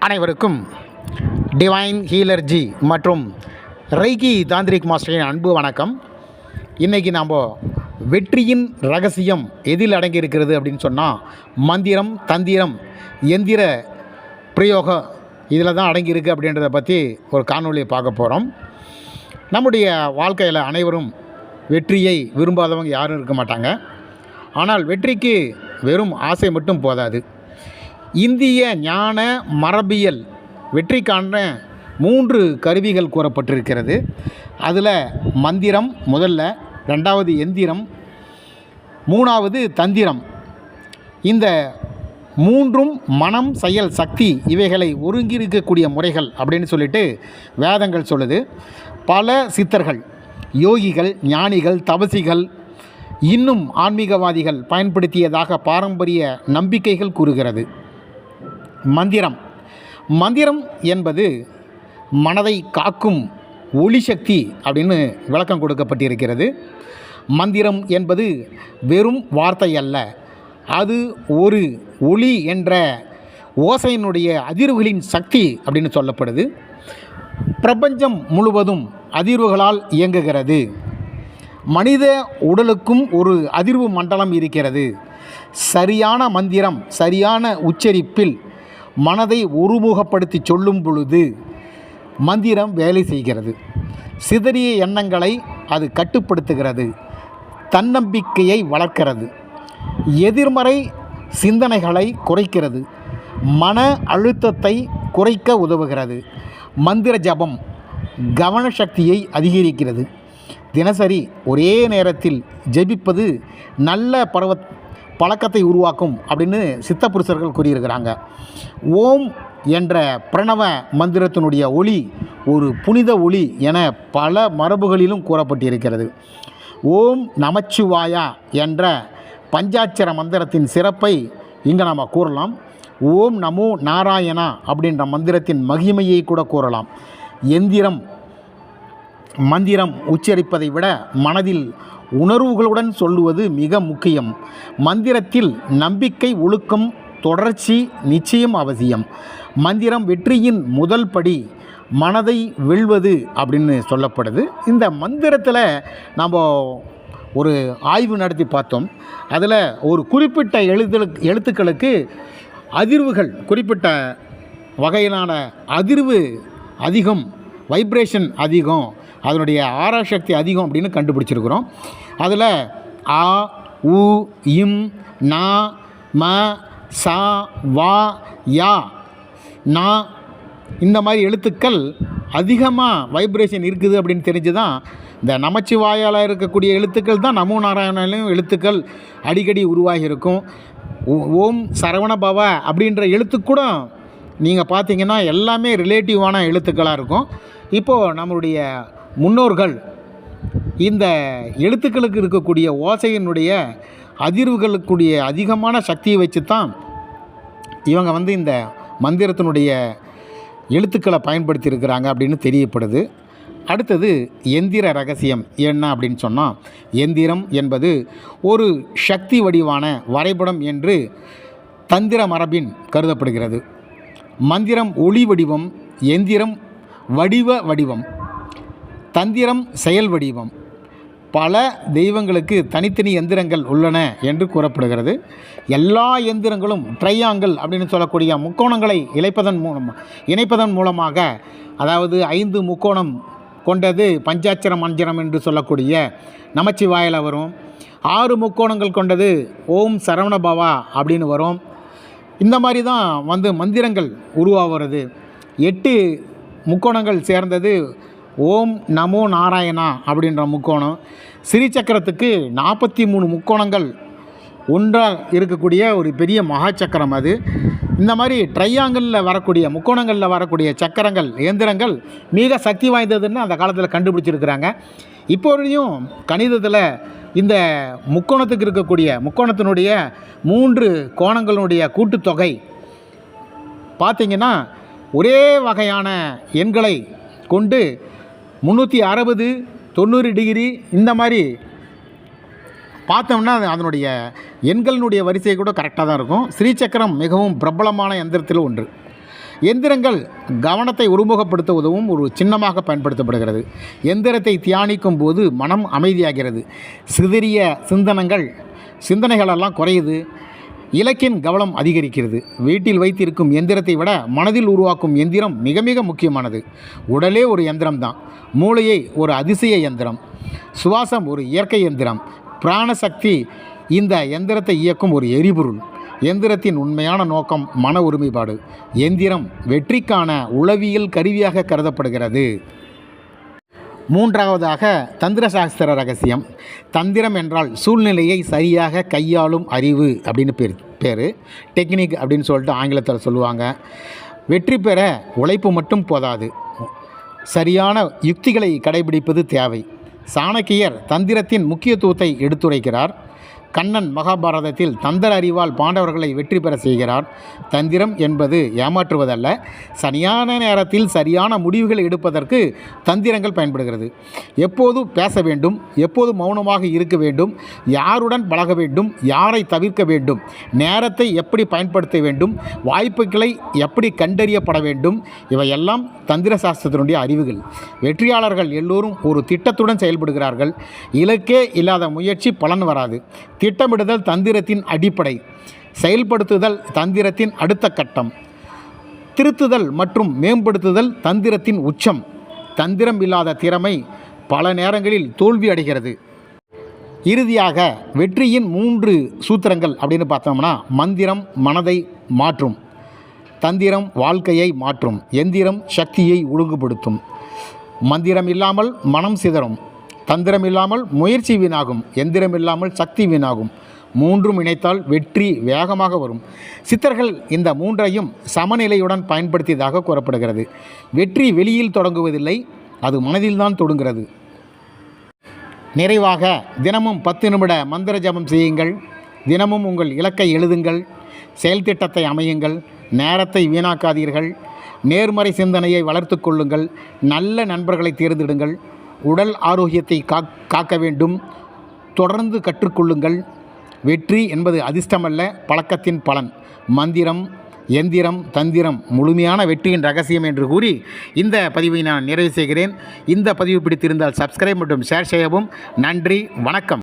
அனைவருக்கும் டிவைன் ஹீலர்ஜி மற்றும் ரெய்கி தாந்திரிக் மாஸ்டரின் அன்பு வணக்கம். இன்றைக்கி நாம் வெற்றியின் ரகசியம் எதில் அடங்கியிருக்கிறது அப்படின்னு சொன்னால் மந்திரம், தந்திரம், எந்திர பிரயோகம் இதில் தான் அடங்கியிருக்கு அப்படின்றத பற்றி ஒரு காணொலியை பார்க்க போகிறோம். நம்முடைய வாழ்க்கையில் அனைவரும் வெற்றியை விரும்பாதவங்க யாரும் இருக்க மாட்டாங்க. ஆனால் வெற்றிக்கு வெறும் ஆசை மட்டும் போதாது. இந்திய ஞான மரபியல் வெற்றிக்கான 3 கருவிகள் கூறப்பட்டிருக்கிறது. அதில் மந்திரம் முதல்ல, 2வது எந்திரம், 3வது தந்திரம். இந்த 3ம் மனம், செயல், சக்தி இவைகளை ஒருங்கியிருக்கக்கூடிய முறைகள் அப்படின்னு சொல்லிட்டு வேதங்கள் சொல்லுது. பல சித்தர்கள், யோகிகள், ஞானிகள், தபசிகள், இன்னும் ஆன்மீகவாதிகள் பயன்படுத்தியதாக பாரம்பரிய நம்பிக்கைகள் கூறுகிறது. மந்திரம் என்பது மனதை காக்கும் ஒளி சக்தி அப்படின்னு விளக்கம் கொடுக்கப்பட்டிருக்கிறது. மந்திரம் என்பது வெறும் வார்த்தை அல்ல, அது ஒரு ஒளி என்ற ஓசையினுடைய அதிர்வுகளின் சக்தி அப்படின்னு சொல்லப்படுது. பிரபஞ்சம் முழுவதும் அதிர்வுகளால் இயங்குகிறது. மனித உடலுக்கும் ஒரு அதிர்வு மண்டலம் இருக்கிறது. சரியான மந்திரம் சரியான உச்சரிப்பில் மனதை ஒருமுகப்படுத்தி சொல்லும் பொழுது மந்திரம் வேலை செய்கிறது. சிதறிய எண்ணங்களை அது கட்டுப்படுத்துகிறது. தன்னம்பிக்கையை வளர்க்கிறது. எதிர்மறை சிந்தனைகளை குறைக்கிறது. மன அழுத்தத்தை குறைக்க உதவுகிறது. மந்திர ஜபம் கவனசக்தியை அதிகரிக்கிறது. தினசரி ஒரே நேரத்தில் ஜெபிப்பது நல்ல பழக்கத்தை உருவாக்கும் அப்படின்னு சித்தப்புருஷர்கள் கூறியிருக்கிறாங்க. ஓம் என்ற பிரணவ மந்திரத்தினுடைய ஒளி ஒரு புனித ஒளி என பல மரபுகளிலும் கூறப்பட்டிருக்கிறது. ஓம் நமச்சிவாயா என்ற பஞ்சாட்சர மந்திரத்தின் சிறப்பை இங்கே நாம் கூறலாம். ஓம் நமோ நாராயணா அப்படின்ற மந்திரத்தின் மகிமையை கூட கூறலாம். மந்திரம் உச்சரிப்பதை விட மனதில் உணர்வுகளுடன் சொல்லுவது மிக முக்கியம். மந்திரத்தில் நம்பிக்கை, ஒழுக்கம், தொடர்ச்சி நிச்சயம் அவசியம். மந்திரம் வெற்றியின் முதல் படி. மனதை வெல்வது அப்படின்னு சொல்லப்படுது. இந்த மந்திரத்தில் நாம் ஒரு ஆய்வு நடத்தி பார்த்தோம். அதில் ஒரு குறிப்பிட்ட எழுத்துக்களுக்கு அதிர்வுகள், குறிப்பிட்ட வகையிலான அதிர்வு அதிகம், வைப்ரேஷன் அதிகம், அதனுடைய ஆராசக்தி அதிகம் அப்படின்னு கண்டுபிடிச்சிருக்கிறோம். அதில் ஆ, உ, இம், நா, ம, சா, வா, யா, நா இந்த மாதிரி எழுத்துக்கள் அதிகமாக வைப்ரேஷன் இருக்குது அப்படின்னு தெரிஞ்சு தான் இந்த நமச்சிவாயால் இருக்கக்கூடிய எழுத்துக்கள் தான் நமோ நாராயணாலையும் எழுத்துக்கள் அடிக்கடி உருவாகி இருக்கும். ஓம் சரவண பவ அப்படின்ற எழுத்துக்கூட நீங்கள் பார்த்தீங்கன்னா எல்லாமே ரிலேட்டிவான எழுத்துக்களாக இருக்கும். இப்போது நம்மளுடைய முன்னோர்கள் இந்த எழுத்துக்களுக்கு இருக்கக்கூடிய ஓசையினுடைய அதிர்வுகளுக்குடைய அதிகமான சக்தியை வச்சு தான் இவங்க இந்த மந்திரத்தினுடைய எழுத்துக்களை பயன்படுத்தியிருக்கிறாங்க அப்படின்னு தெரியப்படுது. அடுத்தது எந்திர ரகசியம் என்ன அப்படின்னு சொன்னால், எந்திரம் என்பது ஒரு சக்தி வடிவான வரைபடம் என்று தந்திர மரபின் கருதப்படுகிறது. மந்திரம் ஒளி வடிவம், எந்திரம் வடிவம், தந்திரம் செயல் வடிவம். பல தெய்வங்களுக்கு தனித்தனி எந்திரங்கள் உள்ளன என்று கூறப்படுகிறது. எல்லா எந்திரங்களும் ட்ரையாங்கிள் அப்படின்னு சொல்லக்கூடிய முக்கோணங்களை இணைப்பதன் மூலமாக, அதாவது 5 முக்கோணம் கொண்டது பஞ்சாட்சர மந்திரம் என்று சொல்லக்கூடிய நமச்சிவாயில் வரும். 6 முக்கோணங்கள் கொண்டது ஓம் சரவண பவா அப்படின்னு வரும். இந்த மாதிரி தான் மந்திரங்கள் உருவாகிறது. 8 முக்கோணங்கள் சேர்ந்தது ஓம் நமோ நாராயணா அப்படின்ற முக்கோணம். ஸ்ரீசக்கரத்துக்கு 43 முக்கோணங்கள் ஒன்றாக இருக்கக்கூடிய ஒரு பெரிய மகா சக்கரம் அது. இந்த மாதிரி ட்ரையாங்கிளில் வரக்கூடிய முக்கோணங்களில் வரக்கூடிய சக்கரங்கள், இயந்திரங்கள் மிக சக்தி வாய்ந்ததுன்னு அந்த காலத்தில் கண்டுபிடிச்சிருக்கிறாங்க. இப்போதையும் கணிதத்தில் இந்த முக்கோணத்துக்கு இருக்கக்கூடிய முக்கோணத்தினுடைய 3 கோணங்களுடைய கூட்டுத்தொகை பார்த்திங்கன்னா ஒரே வகையான எண்களை கொண்டு 360, 90 டிகிரி இந்த மாதிரி பார்த்தோம்னா அதனுடைய எண்களினுடைய வரிசை கூட கரெக்டாக தான் இருக்கும். ஸ்ரீசக்கரம் மிகவும் பிரபலமான எந்திரத்தில் ஒன்று. எந்திரங்கள் கவனத்தை ஒருமுகப்படுத்த உதவும் ஒரு சின்னமாக பயன்படுத்தப்படுகிறது. எந்திரத்தை தியானிக்கும் போது மனம் அமைதியாகிறது. சிதறிய சிந்தனைகளெல்லாம் குறையுது. இலக்கின் கவனம் அதிகரிக்கிறது. வீட்டில் வைத்திருக்கும் எந்திரத்தை விட மனதில் உருவாக்கும் எந்திரம் மிக மிக முக்கியமானது. உடலே ஒரு எந்திரம்தான். மூளையை ஒரு அதிசய எந்திரம், சுவாசம் ஒரு இயற்கை எந்திரம், பிராணசக்தி இந்த எந்திரத்தை இயக்கும் ஒரு எரிபொருள். எந்திரத்தின் உண்மையான நோக்கம் மன ஒருமைப்பாடு. எந்திரம் வெற்றிக்கான உளவியல் கருவியாக கருதப்படுகிறது. மூன்றாவதாக தந்திரசாஸ்திர ரகசியம். தந்திரம் என்றால் சூழ்நிலையை சரியாக கையாளும் அறிவு அப்படின்னு பேர். டெக்னிக் அப்படின்னு சொல்லிட்டு ஆங்கிலத்தில் சொல்லுவாங்க. வெற்றி பெற உழைப்பு மட்டும் போதாது, சரியான யுக்திகளை கடைபிடிப்பது தேவை. சாணக்கியர் தந்திரத்தின் முக்கியத்துவத்தை எடுத்துரைக்கிறார். கண்ணன் மகாபாரதத்தில் தந்திர அறிவால் பாண்டவர்களை வெற்றி பெற செய்கிறார். தந்திரம் என்பது ஏமாற்றுவதல்ல, சரியான நேரத்தில் சரியான முடிவுகள் எடுப்பதற்கு தந்திரங்கள் பயன்படுகிறது. எப்போது பேச வேண்டும், எப்போது மௌனமாக இருக்க வேண்டும், யாருடன் பழக வேண்டும், யாரை தவிர்க்க வேண்டும், நேரத்தை எப்படி பயன்படுத்த வேண்டும், வாய்ப்புகளை எப்படி கண்டறியப்பட வேண்டும், இவையெல்லாம் தந்திர சாஸ்திரத்தினுடைய அறிவுகள். வெற்றியாளர்கள் எல்லோரும் ஒரு திட்டத்துடன் செயல்படுகிறார்கள். இலக்கே இல்லாத முயற்சி பலன் வராது. திட்டமிடுதல் தந்திரத்தின் அடிப்படை, செயல்படுத்துதல் தந்திரத்தின் அடுத்த கட்டம், திருத்துதல் மற்றும் மேம்படுத்துதல் தந்திரத்தின் உச்சம். தந்திரம் இல்லாத திறமை பல நேரங்களில் தோல்வி அடைகிறது. இறுதியாக வெற்றியின் 3 சூத்திரங்கள் அப்படின்னு பார்த்தோம்னா, மந்திரம் மனதை மாற்றும், தந்திரம் வாழ்க்கையை மாற்றும், எந்திரம் சக்தியை ஒழுங்குபடுத்தும். மந்திரம் இல்லாமல் மனம் சிதறும், தந்திரம் இல்லாமல் முயற்சி வீணாகும், எந்திரம் இல்லாமல் சக்தி வீணாகும். 3ம் இணைத்தால் வெற்றி வேகமாக வரும். சித்தர்கள் இந்த 3ஐயும் சமநிலையுடன் பயன்படுத்தியதாக கூறப்படுகிறது. வெற்றி வெளியில் தொடங்குவதில்லை, அது மனதில்தான் தொடங்குகிறது. நிறைவாக தினமும் 10 நிமிட மந்திர ஜபம் செய்யுங்கள். தினமும் உங்கள் இலக்கை எழுதுங்கள். செயல் திட்டத்தை அமையுங்கள். நேரத்தை வீணாக்காதீர்கள். நேர்மறை சிந்தனையை வளர்த்து கொள்ளுங்கள். நல்ல நண்பர்களை தேர்ந்தெடுங்கள். உடல் ஆரோக்கியத்தை காக்க வேண்டும். தொடர்ந்து கற்றுக்கொள்ளுங்கள். வெற்றி என்பது அதிர்ஷ்டமல்ல, பழக்கத்தின் பலன். மந்திரம், எந்திரம், தந்திரம் முழுமையான வெற்றியின் ரகசியம் என்று கூறி இந்த பதிவை நான் நிறைவு செய்கிறேன். இந்த பதிவு பிடித்திருந்தால் சப்ஸ்கிரைப் மற்றும் ஷேர் செய்யவும். நன்றி, வணக்கம்.